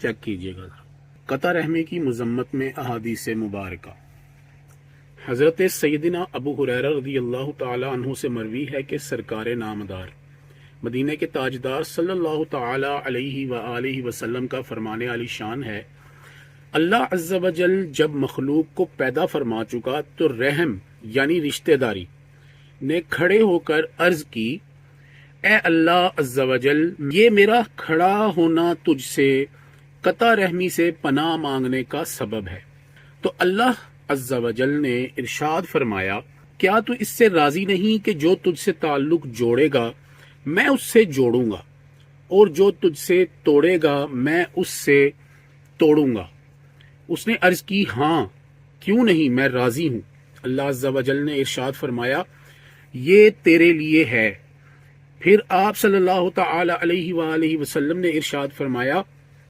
Check कीजिएगा। कता रहमी की मजम्मत में अहादीस मुबारका। हज़रत सैयदना अबू हुरैरा रज़ियल्लाहु ताला अन्हु से मरवी है कि सरकार नामदार मदीने के ताजदार सल्लल्लाहु ताला अलैहि व आलिहि वसल्लम का फरमाने आली शान है, अल्लाह अज़्ज़ा वजल जब मखलूक को पैदा फरमा चुका तो रहम यानी रिश्तेदारी ने खड़े होकर अर्ज की, ए अल्लाह अज़्ज़ा वजल, ये मेरा खड़ा होना तुझसे कता रहमी से पनाह मांगने का सबब है। तो अल्लाह अज़्ज़ा वजल ने इरशाद फरमाया, क्या तू इससे राजी नहीं कि जो तुझसे ताल्लुक जोड़ेगा मैं उससे जोड़ूंगा और जो तुझसे तोड़ेगा मैं उससे तोड़ूंगा। उसने अर्ज की, हाँ क्यों नहीं, मैं राजी हूं। अल्लाह अज़्ज़ा वजल ने इरशाद फरमाया, ये तेरे लिए है। फिर आप सल्लल्लाहु तआला अलैहि वसल्लम ने इरशाद फरमाया,